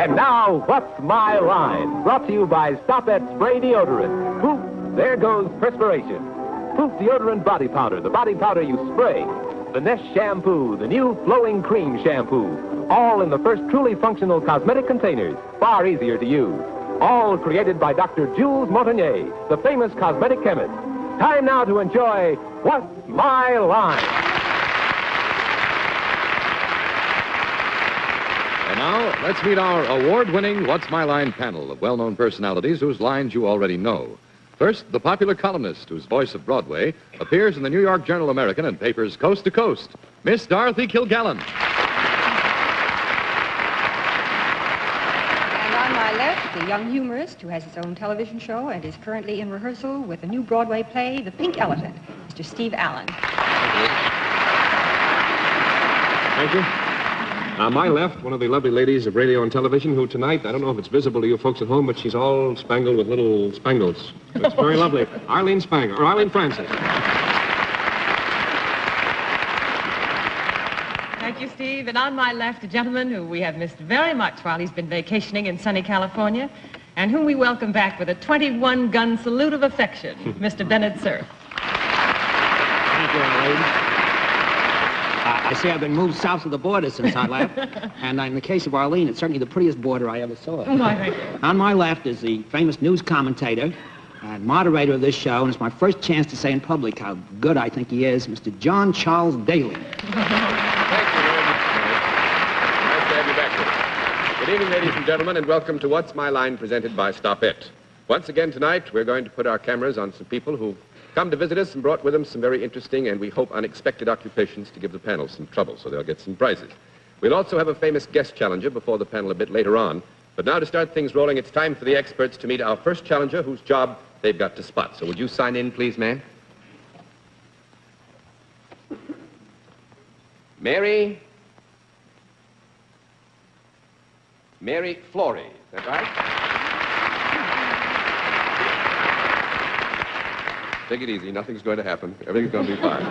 And now, What's My Line? Brought to you by Stop-Et Spray Deodorant. Poof, there goes perspiration. Poof Deodorant Body Powder, the body powder you spray. The Nest Shampoo, the new flowing cream shampoo. All in the first truly functional cosmetic containers, far easier to use. All created by Dr. Jules Montagnier, the famous cosmetic chemist. Time now to enjoy What's My Line? And now, let's meet our award-winning What's My Line panel of well-known personalities whose lines you already know. First, the popular columnist whose voice of Broadway appears in the New York Journal-American and papers coast to coast, Miss Dorothy Kilgallen. And on my left, the young humorist who has his own television show and is currently in rehearsal with a new Broadway play, The Pink Elephant, Mr. Steve Allen. Thank you. On my left, one of the lovely ladies of radio and television who tonight, I don't know if it's visible to you folks at home, but she's all spangled with little spangles. It's very lovely. Arlene Francis. Thank you, Steve. And on my left, a gentleman who we have missed very much while he's been vacationing in sunny California, and whom we welcome back with a 21-gun salute of affection, Mr. Bennett Cerf. Thank you, Arlene. I say I've been moved south of the border since I left. And in the case of Arlene, it's certainly the prettiest border I ever saw. Oh, my, thank you. On my left is the famous news commentator and moderator of this show, and it's my first chance to say in public how good I think he is, Mr. John Charles Daly. Thank you very much. Nice to have you back here. Good evening, ladies and gentlemen, and welcome to What's My Line, presented by Stop-It. Once again tonight, we're going to put our cameras on some people who come to visit us and brought with them some very interesting and we hope unexpected occupations to give the panel some trouble, so they'll get some prizes. We'll also have a famous guest challenger before the panel a bit later on. But now to start things rolling, it's time for the experts to meet our first challenger whose job they've got to spot. So would you sign in, please, ma'am? Mary Flory, is that right? Take it easy. Nothing's going to happen. Everything's going to be fine.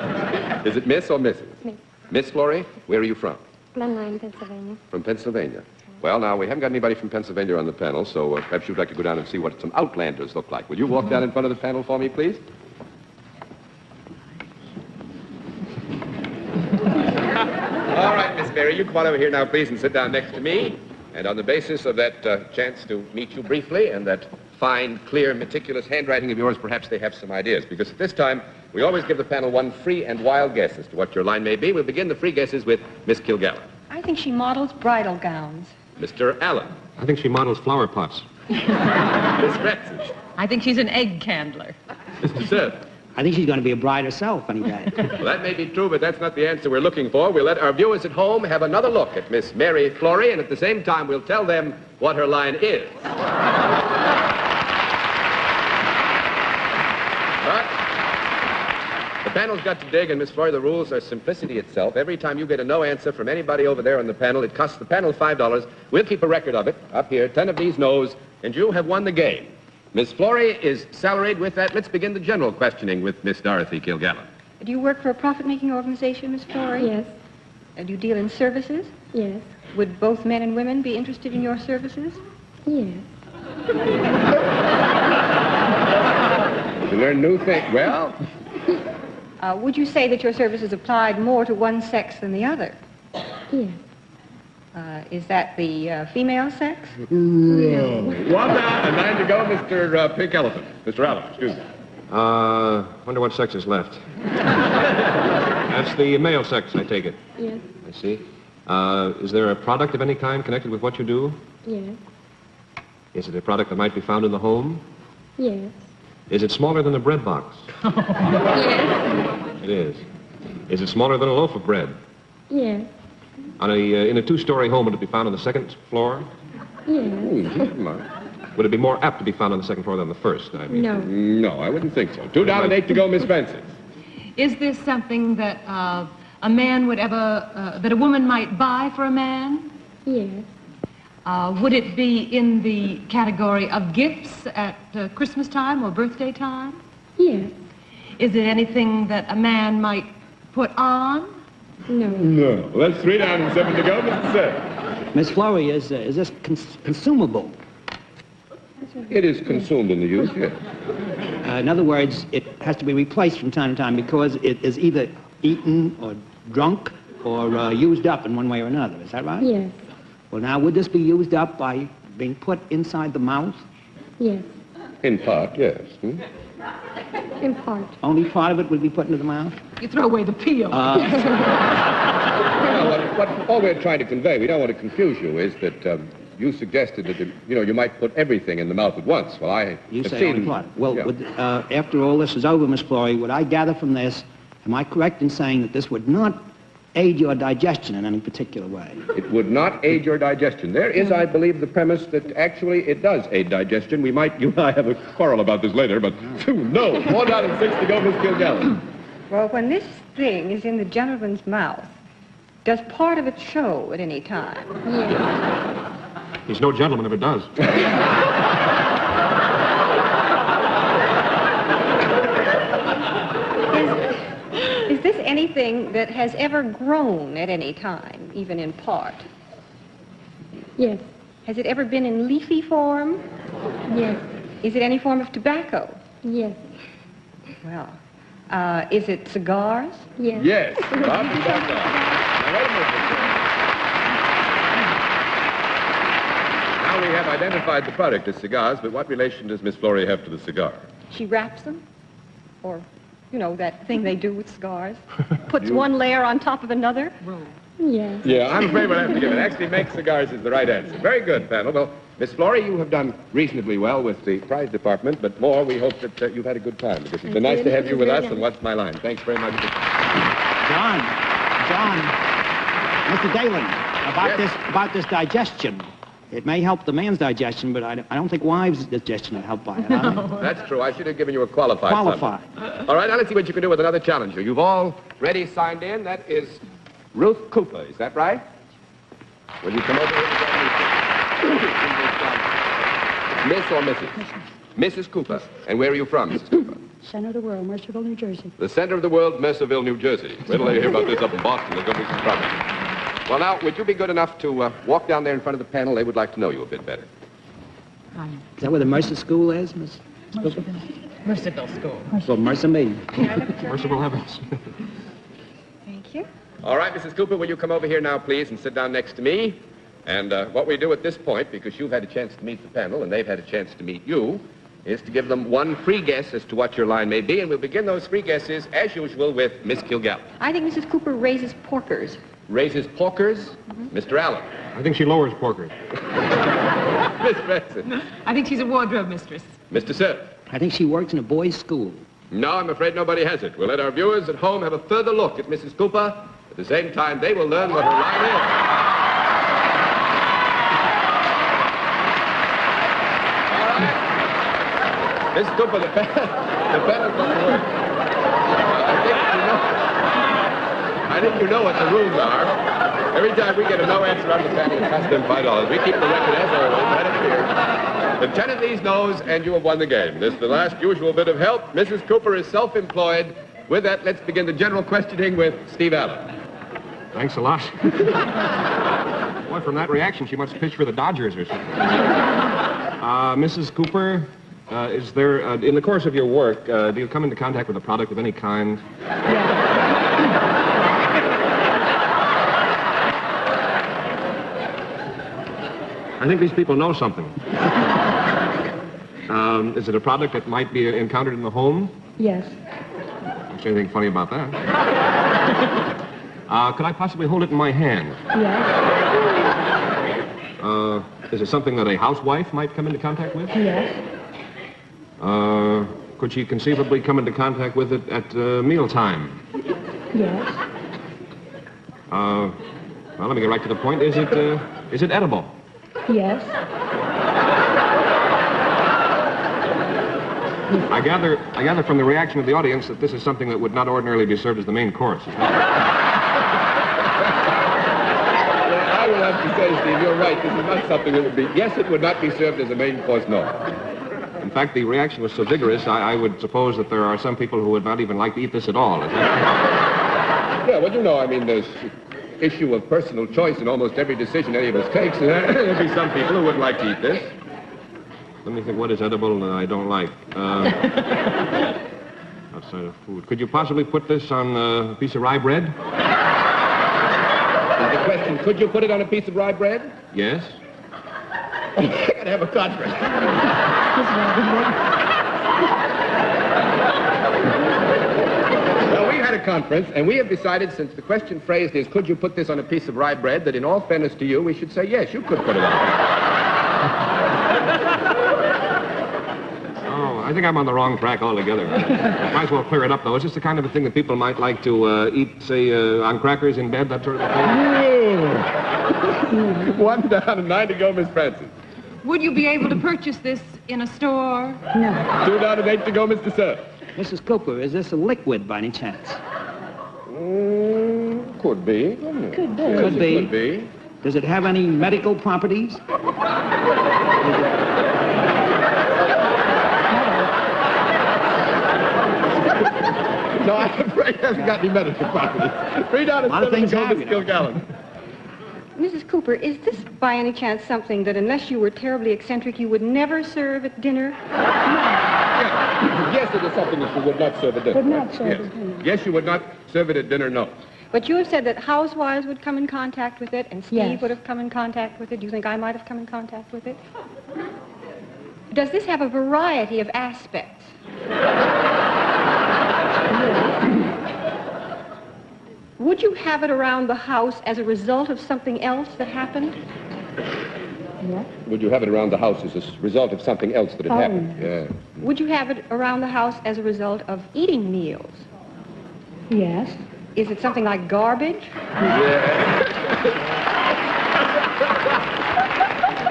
Is it Miss or Mrs.? Miss. Miss Flory, where are you from? Glenline, Pennsylvania. From Pennsylvania. Well, now, we haven't got anybody from Pennsylvania on the panel, so perhaps you'd like to go down and see what some Outlanders look like. Will you walk down in front of the panel for me, please? All right, Miss Mary, you come on over here now, please, and sit down next to me. And on the basis of that chance to meet you briefly and that fine, clear, meticulous handwriting of yours, perhaps they have some ideas. Because at this time, we always give the panel one free and wild guess as to what your line may be. We'll begin the free guesses with Miss Kilgallen. I think she models bridal gowns. Mr. Allen. I think she models flower pots. Miss Francis. I think she's an egg candler. Mr. Cerf. I think she's going to be a bride herself any day. Well, that may be true, but that's not the answer we're looking for. We'll let our viewers at home have another look at Miss Mary Flory, and at the same time, we'll tell them what her line is. The panel's got to dig, and Miss Flory, the rules are simplicity itself. Every time you get a no answer from anybody over there on the panel, it costs the panel $5. We'll keep a record of it up here, 10 of these no's, and you have won the game. Miss Flory is salaried with that. Let's begin the general questioning with Miss Dorothy Kilgallen. Do you work for a profit-making organization, Miss Flory? Yes. Do you deal in services? Yes. Would both men and women be interested in your services? Yes. You learn new things. Well, would you say that your services applied more to one sex than the other? Yes. Is that the female sex? no. One down and 9 to go, Mr. Pink Elephant. Mr. Allen, excuse me. Wonder what sex is left. That's the male sex, I take it. Yes. I see. Is there a product of any kind connected with what you do? Yes. Is it a product that might be found in the home? Yes. Is it smaller than a bread box? Yes. It is. Is it smaller than a loaf of bread? Yes. In a two-story home, would it be found on the second floor? Yes. Would it be more apt to be found on the second floor than the first? I mean, No. No, I wouldn't think so. 2 down and 8 to go, Miss Francis. Is this something that a man would ever, that a woman might buy for a man? Yes. Would it be in the category of gifts at Christmas time or birthday time? Yes. Is it anything that a man might put on? No. No. Well, that's 3 down and 7 to go, Mr. Cerf. Miss Florrie, is this consumable? It is consumed in the use, yes. In other words, it has to be replaced from time to time because it is either eaten or drunk or used up in one way or another. Is that right? Yes. Well, now, would this be used up by being put inside the mouth? Yes. In part, yes. Hmm? In part. Only part of it would be put into the mouth? You throw away the peel. Well, what all we're trying to convey, we don't want to confuse you, is that you suggested that, you might put everything in the mouth at once. Well, You have say seen... only part. Well, Yeah. after all this is over, Miss Florrie, would I gather from this, am I correct in saying that this would not aid your digestion in any particular way? It would not aid your digestion. There is, I believe, the premise that actually it does aid digestion. You and I have a quarrel about this later, but no. 1 out of 6 to go, Miss Kilgallen. Well, when this thing is in the gentleman's mouth, does part of it show at any time? Yes. He's no gentleman if it does. Is this anything that has ever grown at any time, even in part? Yes. Has it ever been in leafy form? Yes. Is it any form of tobacco? Yes. Well, is it cigars? Yes. Yes. Bob, you got that. Now, wait a minute. Now we have identified the product as cigars, but what relation does Miss Florrie have to the cigar? She wraps them? Or, that thing they do with cigars? Puts one layer on top of another? Yes. Yeah, I'm afraid we'll have to give it. Actually, make cigars is the right answer. Very good, panel. Well, Miss Florrie, you have done reasonably well with the prize department, but more, we hope that you've had a good time, because it's been nice to have you with us, and What's My Line? Thanks very much. John, Mr. Dalen, about this digestion. It may help the man's digestion, but I don't think wives' digestion are helped by it. That's true. I should have given you a qualified. Qualified. All right, now let's see what you can do with another challenger. You've already signed in. That is Ruth Cooper. Is that right? Will you come over here? Miss or Mrs.? Mrs. Cooper. And where are you from, Mrs. Cooper? Center of the world, Mercerville, New Jersey. The center of the world, Mercerville, New Jersey. Wait till they hear about this up in Boston. There's going to be some trouble. Well, now, would you be good enough to walk down there in front of the panel? They would like to know you a bit better. Is that where the Mercer School is, Miss? Mercerville School. Well, Mercer me. Merciful heavens. Thank you. All right, Mrs. Cooper, will you come over here now, please, and sit down next to me? And what we do at this point, because you've had a chance to meet the panel and they've had a chance to meet you, is to give them one free guess as to what your line may be, and we'll begin those free guesses, as usual, with Miss Kilgallen. I think Mrs. Cooper raises porkers. Raises porkers? Mr. Allen. I think she lowers porkers. Miss Francis. I think she's a wardrobe mistress. Mr. Cerf. I think she works in a boys' school. No, I'm afraid nobody has it. We'll let our viewers at home have a further look at Mrs. Cooper. At the same time, they will learn what her line is. All right. Miss Cooper, the panel doesn't work. I think you know what the rules are. Every time we get a no answer on the panel, it costs them $5. We keep the record as always, right up here. The 10 of these no's, and you have won the game. This is the last usual bit of help. Mrs. Cooper is self-employed. With that, let's begin the general questioning with Steve Allen. Thanks a lot. Boy, from that reaction, she must pitch for the Dodgers or something. Mrs. Cooper, is there, in the course of your work, do you come into contact with a product of any kind? I think these people know something. Is it a product that might be encountered in the home? Yes. Is there anything funny about that? Could I possibly hold it in my hand? Yes. Is it something that a housewife might come into contact with? Yes. Could she conceivably come into contact with it at mealtime? Yes. Well, let me get right to the point. Is it edible? Yes. I gather from the reaction of the audience that this is something that would not ordinarily be served as the main course. Well, I will have to say, Steve, you're right. This is not something that would be... Yes, it would not be served as a main course, no. In fact, the reaction was so vigorous, I would suppose that there are some people who would not even like to eat this at all. Is that... Yeah, well, I mean, issue of personal choice in almost every decision any of us takes. There'll be some people who wouldn't like to eat this. Let me think, what is edible and I don't like? Outside of food. Could you possibly put this on a piece of rye bread? The question, could you put it on a piece of rye bread? Yes. I gotta have a conference. Well, we had a conference, and we have decided, since the question phrased is, could you put this on a piece of rye bread, that in all fairness to you, we should say, yes, you could put it on. I think I'm on the wrong track altogether. Might as well clear it up, though. Is this the kind of a thing that people might like to eat, say, on crackers in bed, that sort of thing? 1 down and 9 to go, Miss Francis. Would you be able to purchase this in a store? No. 2 down and 8 to go, Mr. Cerf. Mrs. Cooper, is this a liquid by any chance? Could be. Could be. Could be. Could be. Does it have any medical properties? No, I'm afraid it hasn't got any medical properties. 3 down and 7 to go, Miss Kilgallen. Mrs. Cooper, is this by any chance something that unless you were terribly eccentric, you would never serve at dinner? Yes, it is something that you would not serve at dinner. Would not serve Yes. at dinner. Yes, you would not serve it at dinner, no. But you have said that housewives would come in contact with it, and Steve Yes. would have come in contact with it. Do you think I might have come in contact with it? Does this have a variety of aspects? Would you have it around the house as a result of something else that happened? Yeah. Would you have it around the house as a result of something else that had happened? Yeah. Would you have it around the house as a result of eating meals? Yes. Is it something like garbage?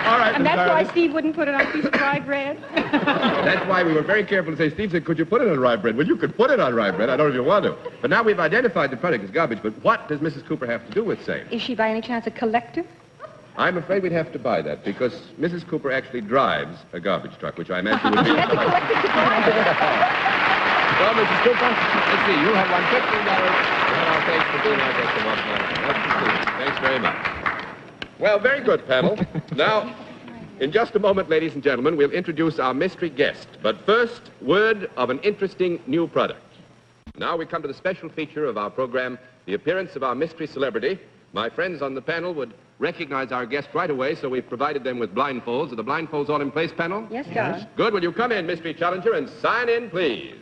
All right, And Miss that's why Darling. Steve wouldn't put it on a piece of rye bread? That's why we were very careful to say, Steve said, could you put it on rye bread? Well, you could put it on rye bread. I don't know if you want to. But now we've identified the product as garbage. But what does Mrs. Cooper have to do with same? Is she by any chance a collector? I'm afraid we'd have to buy that because Mrs. Cooper actually drives a garbage truck, which I imagine would be... That's a collector to drive it. Well, Mrs. Cooper, let's see. You have won $15. And I'll thanks for being our guest of What's My Line. That's complete. Thanks very much. Well, very good, panel. Now, in just a moment, ladies and gentlemen, we'll introduce our mystery guest. But first, word of an interesting new product. Now we come to the special feature of our program, the appearance of our mystery celebrity. My friends on the panel would recognize our guest right away, so we've provided them with blindfolds. Are the blindfolds all in place, panel? Yes, John. Good. Will you come in, mystery challenger, and sign in, please?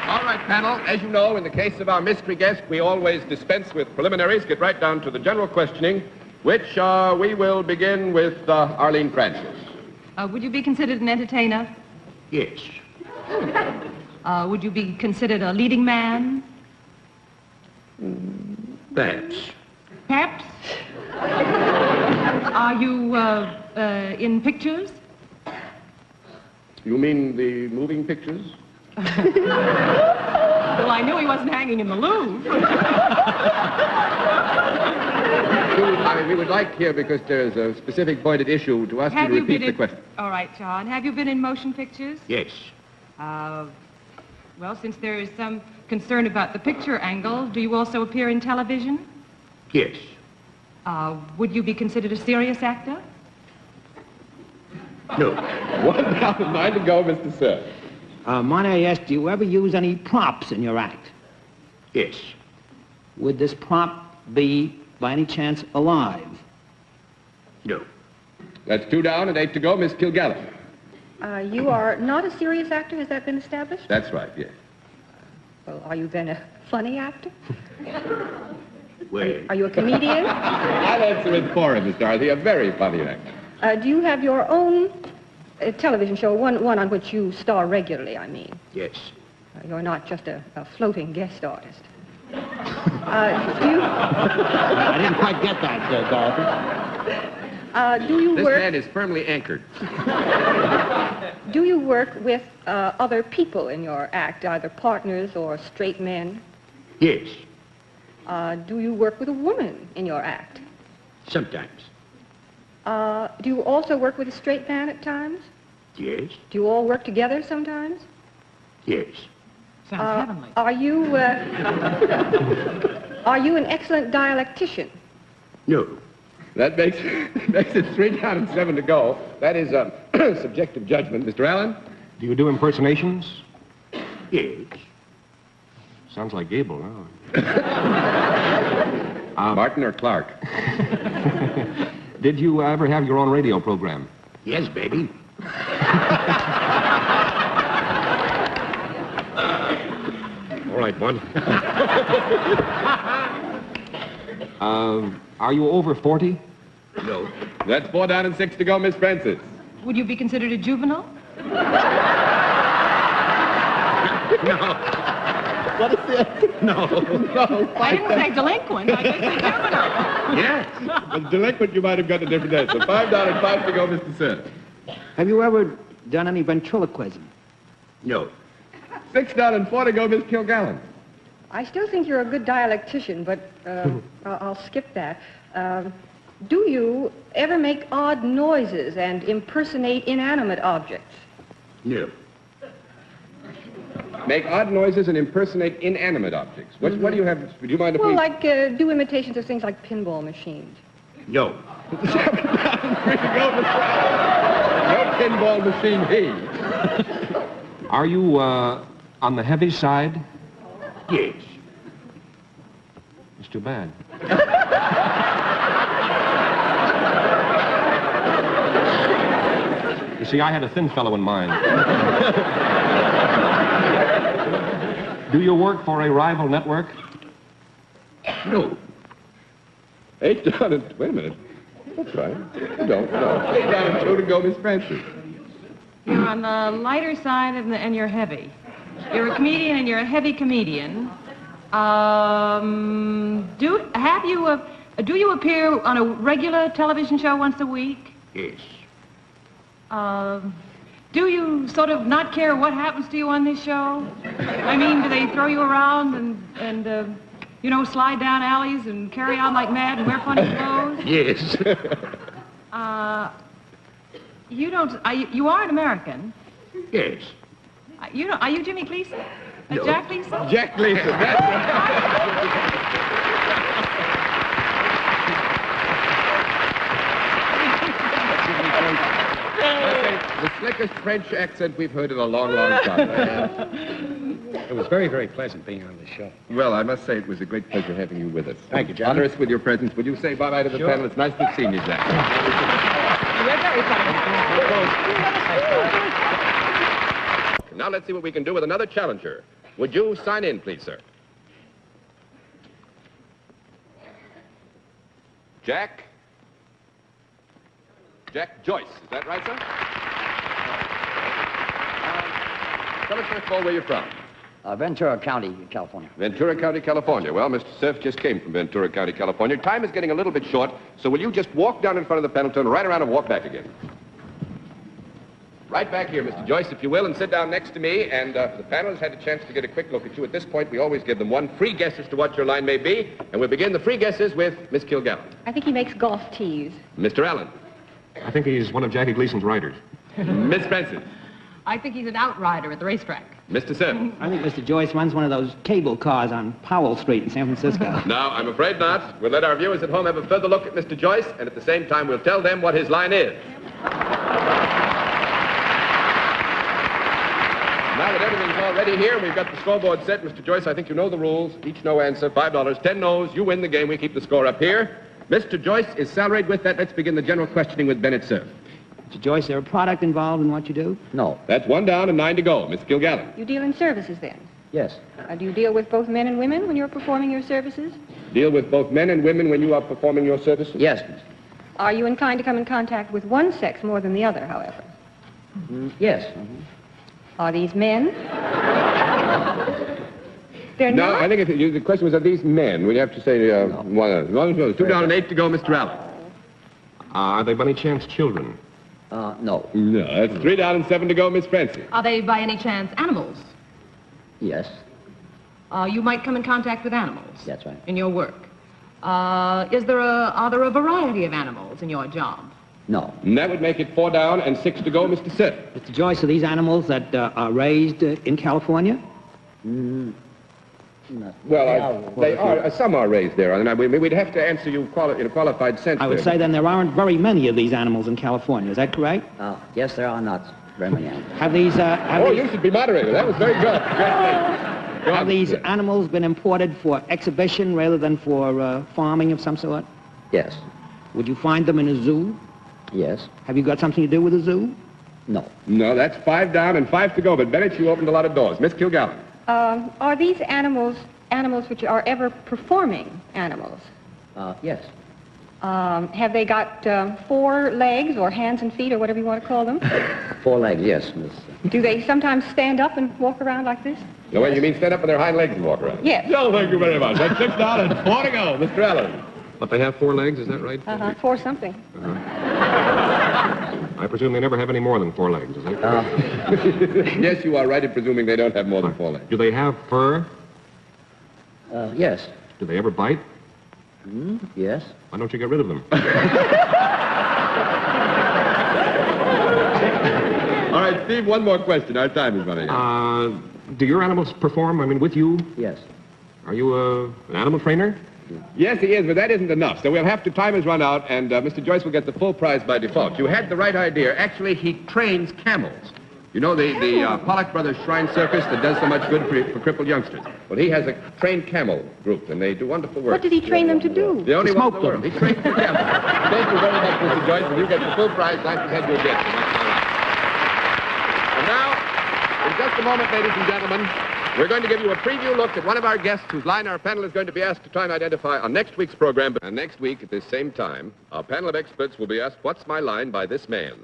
All right, panel. As you know, in the case of our mystery guest, we always dispense with preliminaries, get right down to the general questioning, which we will begin with Arlene Francis. Would you be considered an entertainer? Yes. Would you be considered a leading man? Perhaps. Perhaps? Are you in pictures? You mean the moving pictures? Well, I knew he wasn't hanging in the Louvre. We would like here, because there's a specific pointed issue, to ask you Have to you repeat been the in... question. All right, John. Have you been in motion pictures? Yes. Well, since there is some concern about the picture angle, do you also appear in television? Yes. Would you be considered a serious actor? No. 1 down and 9 to go, Mr. Cerf. Might I ask, do you ever use any props in your act? Yes. Would this prop be, by any chance, alive? No. That's 2 down and 8 to go, Miss Kilgallen. You are not a serious actor, has that been established? That's right, yes. Well, are you then a funny actor? Well, Are you a comedian? I'll answer it for him, Miss Dorothy. A very funny actor. Do you have your own television show, one on which you star regularly, I mean? yes. You're not just a floating guest artist. Do you... I didn't quite get that, Dorothy. Do you This work... man is firmly anchored. Do you work with other people in your act, either partners or straight men? Yes. Do you work with a woman in your act? Sometimes. Do you also work with a straight man at times? Yes. Do you all work together sometimes? Yes. Sounds heavenly. Are you an excellent dialectician? No. That makes it 3 down and 7 to go. That is subjective judgment. Mr. Allen? Do you do impersonations? Yes. Sounds like Gable, no? Martin or Clark? Did you ever have your own radio program? Yes, baby. All right, bud. Are you over 40? No. That's 4 down and 6 to go, Miss Francis. Would you be considered a juvenile? What is that? No. I didn't say delinquent. I just said juvenile. Yes. But delinquent, you might have got a different answer. 5 down and 5 to go, Mr. Cerf. Have you ever done any ventriloquism? No. 6 down and 4 to go, Miss Kilgallen. I still think you're a good dialectician, but I'll skip that. Do you ever make odd noises and impersonate inanimate objects? No. Make odd noises and impersonate inanimate objects. What do you have? Would you mind if Well, we... like do imitations of things like pinball machines. No. 7 down and 3 to go, Mr. Allen. No pinball machine, he. Are you on the heavy side? Yes. It's too bad. You see, I had a thin fellow in mind. Do you work for a rival network? No. 8 down and... Wait a minute. That's right. You don't. No. 8 down and 2 to go, Miss Francis. You're on the lighter side and you're heavy. You're a comedian and you're a heavy comedian. Do you appear on a regular television show once a week? Yes. Do you sort of not care what happens to you on this show? I mean, do they throw you around and slide down alleys and carry on like mad and wear funny clothes? Yes. You are an American. Yes. Are you Jimmy Gleason? No. Jack Gleason? Jack Gleason, that's right. The slickest French accent we've heard in a long, long time. It was very, very pleasant being on the show. Well, I must say it was a great pleasure having you with us. Thank you, John. Honor us with your presence. Would you say bye-bye to the Sure. panel? It's nice to have seen you, Jack. You're very funny. Now let's see what we can do with another challenger. Would you sign in, please, sir? Jack Joyce. Is that right, sir? Tell us first of all where you're from. Ventura County, California. Ventura County, California. Well, Mr. Cerf just came from Ventura County, California. Time is getting a little bit short, so will you just walk down in front of the panel, turn right around and walk back again? Right back here, Mr. Joyce, if you will, and sit down next to me. And the panel has had a chance to get a quick look at you. At this point, we always give them one free guess as to what your line may be. And we'll begin the free guesses with Miss Kilgallen. I think he makes golf tees. Mr. Allen. I think he's one of Jackie Gleason's writers. Miss Francis. I think he's an outrider at the racetrack. Mr. Cerf. I think Mr. Joyce runs one of those cable cars on Powell Street in San Francisco. No, I'm afraid not. We'll let our viewers at home have a further look at Mr. Joyce, and at the same time, we'll tell them what his line is. Now that everything's all ready here, we've got the scoreboard set. Mr. Joyce, I think you know the rules. Each no answer, $5. 10 no's, you win the game. We keep the score up here. Mr. Joyce is salaried. With that, let's begin the general questioning with Bennett Cerf. Mr. Joyce, is there a product involved in what you do? No. That's 1 down and 9 to go. Miss Kilgallen. You deal in services then? Yes. Do you deal with both men and women when you're performing your services? Deal with both men and women when you are performing your services? Yes. Are you inclined to come in contact with one sex more than the other, however? Yes. Are these men? They're No, not? I think the question was, are these men? We have to say one. 2 down and 8 to go, Mr. Allen. Are they by any chance children? No. No, that's 3 down and 7 to go, Miss Francis. Are they by any chance animals? Yes. You might come in contact with animals. That's right. In your work. Are there a variety of animals in your job? No. And that would make it 4 down and 6 to go, Mr. Cerf. Mr. Joyce, are these animals that are raised in California? Well, they are. Some are raised there. And we'd have to answer you in a qualified sense. I would there. say then there aren't very many of these animals in California. Is that correct? Yes, there are not very many animals. Have these... you should be moderator. That was very good. Have these animals been imported for exhibition rather than for farming of some sort? Yes. Would you find them in a zoo? Yes. Have you got something to do with a zoo? No. No, that's 5 down and 5 to go. But Bennett, you opened a lot of doors. Miss Kilgallen. Are these animals which are ever performing animals? Yes. Have they got 4 legs or hands and feet or whatever you want to call them? 4 legs, yes, Miss. Do they sometimes stand up and walk around like this? No, wait, you mean stand up on their hind legs and walk around? Yes. No, thank you very much. That's 6 down and 4 to go. Mr. Allen. But they have 4 legs, is that right? 4 something. I presume they never have any more than 4 legs, is that correct? Yes, you are right in presuming they don't have more than 4 legs. Do they have fur? Yes. Do they ever bite? Yes. Why don't you get rid of them? All right, Steve, one more question. Our time is running out. Do your animals perform, with you? Yes. Are you an animal trainer? Yes, he is, but that isn't enough. So we'll have to, time has run out, and Mr. Joyce will get the full prize by default. You had the right idea. Actually, he trains camels. You know the Pollock Brothers Shrine Circus that does so much good for crippled youngsters? Well, he has a trained camel group, and they do wonderful work. What did he train them to do? The only one in the world. He trains the camels. Thank you very much, Mr. Joyce, and you get the full prize. Nice to have you again. And now, in just a moment, ladies and gentlemen, we're going to give you a preview look at one of our guests whose line our panel is going to be asked to try and identify on next week's program. And next week, at this same time, our panel of experts will be asked, what's my line by this man?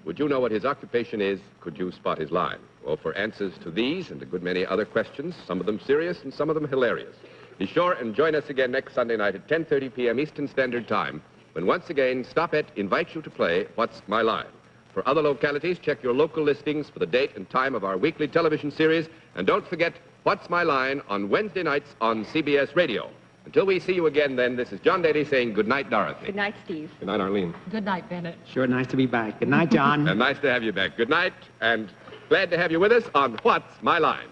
Would you know what his occupation is? Could you spot his line? Well, for answers to these and a good many other questions, some of them serious and some of them hilarious, be sure and join us again next Sunday night at 10:30 p.m. Eastern Standard Time, when once again, Stop It invites you to play What's My Line? For other localities, check your local listings for the date and time of our weekly television series. And don't forget, What's My Line on Wednesday nights on CBS Radio. Until we see you again, then, this is John Daly saying good night, Dorothy. Good night, Steve. Good night, Arlene. Good night, Bennett. Sure nice to be back. Good night, John. And nice to have you back. Good night, and glad to have you with us on What's My Line.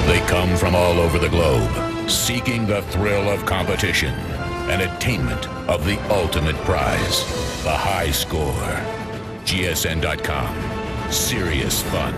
They come from all over the globe, seeking the thrill of competition and attainment of the ultimate prize, the high score. GSN.com. Serious fun.